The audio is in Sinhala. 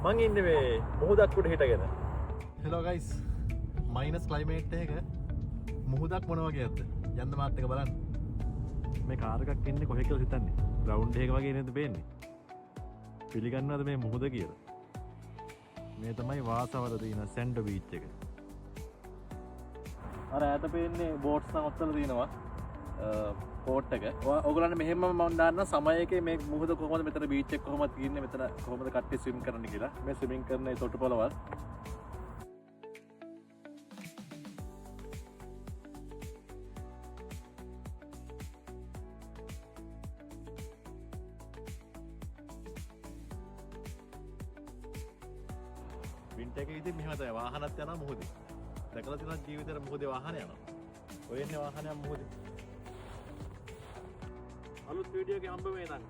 මං ඉන්නේ මේ මුහුදක් උඩ හිටගෙන. Hello guys. මයිනස් ක්ලයිමේට් එක මුහුදක් මොන වගේද? යන්න මාත් එක බලන්න. මේ කාර් එකක් ඉන්නේ කොහෙ කියලා හිතන්නේ? ග්‍රවුන්ඩ් එක වගේ නේද පේන්නේ? පිළිගන්නවද මේ මුහුද කියලා? මේ තමයි වාසවල තියෙන සැන්ඩෝ බීච් එක. අර ඈත පේන්නේ බෝට්ස් නවත්තලා තියෙනවා. පෝට් එක. ඔයගොල්ලන්ට මෙහෙම මම දාන්න සමයකේ මේ මුහුද කොහොමද මෙතන බීච් එක කොහොමද තියෙන්නේ මෙතන කොහොමද කට්ටිය ස්විම් කරන්න කියලා. මේ ස්විමින් කරන ඒ තොටු පොළවල්. වින්ටර් එකේ ඉතින් මෙහෙම තමයි වාහනත් යනවා මුහුදේ. දැකලා තියෙනවා ජීවිතේට මුහුදේ වාහන යනවා. ඔය එන්නේ වාහනයක් මුහුදේ. අලුත් වීඩියෝ එකේ හම්බ වෙනනම්